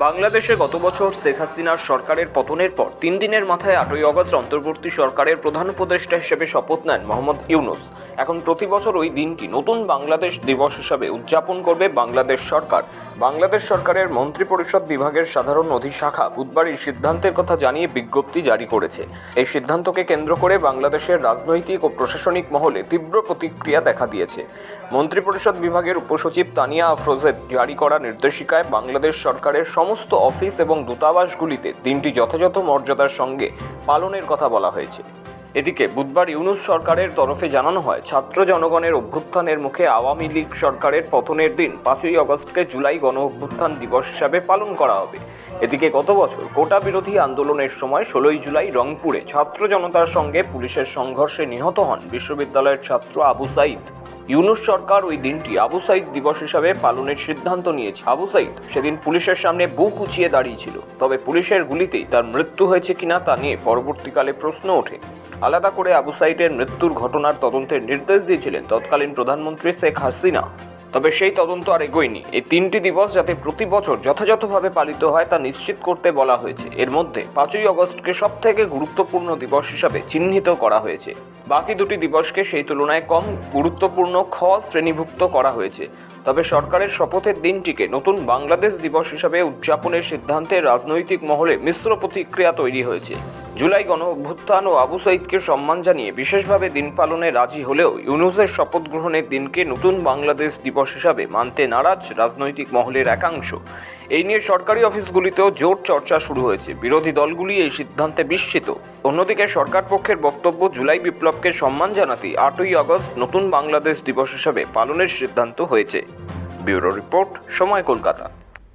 বাংলাদেশে গত বছর শেখ হাসিনার সরকারের পতনের পর 3 দিনের মাথায় 8ই আগস্ট অন্তর্বর্তী সরকারের প্রধান উপদেষ্টা হিসেবে শপথ নেন মোহাম্মদ ইউনূস। এখন প্রতি বছর ওই দিনটি নতুন বাংলাদেশ দিবস হিসাবে উদযাপন করবে বাংলাদেশ সরকার। বাংলাদেশ সরকারের মন্ত্রিপরিষদ বিভাগের সাধারণ অধিশাখা বুধবার এই সিদ্ধান্তের কথা জানিয়ে বিজ্ঞপ্তি জারি করেছে। এই সিদ্ধান্তকে কেন্দ্র করে বাংলাদেশের রাজনৈতিক ও প্রশাসনিক মহলে তীব্র প্রতিক্রিয়া দেখা দিয়েছে। মন্ত্রিপরিষদ বিভাগের উপসচিব তানিয়া আফরোজের জারি করা নির্দেশিকায় বাংলাদেশ সরকারের সমস্ত অফিস এবং দূতাবাসগুলিতে দিনটি যথাযথ মর্যাদার সঙ্গে পালনের কথা বলা হয়েছে। এদিকে বুধবার ইউনূস সরকারের তরফে জানানো হয়, ছাত্র জনগণের অভ্যুত্থানের মুখে আওয়ামী লীগ সরকারের পতনের দিন 5ই আগস্টকে জুলাই গণ অভ্যুত্থান দিবস হিসাবে পালন করা হবে। এদিকে গত বছর কোটা বিরোধী আন্দোলনের সময় 16ই জুলাই রংপুরে ছাত্র জনতার সঙ্গে পুলিশের সংঘর্ষে নিহত হন বিশ্ববিদ্যালয়ের ছাত্র আবু সাঈদ। ইউনূস সরকার ওই দিনটি আবু সাঈদ দিবস হিসাবে পালনের সিদ্ধান্ত নিয়েছে। আবু সাঈদ সেদিন পুলিশের সামনে বুক উঁচিয়ে দাঁড়িয়েছিল, তবে পুলিশের গুলিতেই তার মৃত্যু হয়েছে কিনা তা নিয়ে পরবর্তীকালে প্রশ্ন ওঠে। আলাদা করে আবু সাঈদের মৃত্যুর ঘটনার তদন্তের নির্দেশ দিয়েছিলেন তৎকালীন প্রধানমন্ত্রী শেখ হাসিনা, তবে সেই তদন্ত আর এগোয়নি। এই 3টি দিবস যাতে প্রতি বছর যথাযথভাবে পালিত হয় তা নিশ্চিত করতে বলা হয়েছে। এর মধ্যে 5ই আগস্টকে সবথেকে গুরুত্বপূর্ণ দিবস হিসাবে চিহ্নিত করা হয়েছে। বাকি দুটি দিবসকে সেই তুলনায় কম গুরুত্বপূর্ণ খ শ্রেণীভুক্ত করা হয়েছে। তবে সরকারের শপথের দিনটিকে নতুন বাংলাদেশ দিবস হিসাবে উদযাপনের সিদ্ধান্তে রাজনৈতিক মহলে মিশ্র প্রতিক্রিয়া তৈরি হয়েছে। জুলাই গণ অভ্যুত্থান ও আবু সাঈদকে সম্মান জানিয়ে বিশেষভাবে দিন পালনে রাজি হলেও ইউনূসের শপথ গ্রহণের দিনকে নতুন বাংলাদেশ দিবস হিসাবে মানতে নারাজ রাজনৈতিক মহলের একাংশ। এই নিয়ে সরকারি অফিসগুলিতেও জোর চর্চা শুরু হয়েছে। বিরোধী দলগুলি এই সিদ্ধান্তে বিস্মিত। অন্যদিকে সরকার পক্ষের বক্তব্য, জুলাই বিপ্লবকে সম্মান জানাতেই 8ই আগস্ট নতুন বাংলাদেশ দিবস হিসাবে পালনের সিদ্ধান্ত হয়েছে। ব্যুরো রিপোর্ট, সময়, কলকাতা।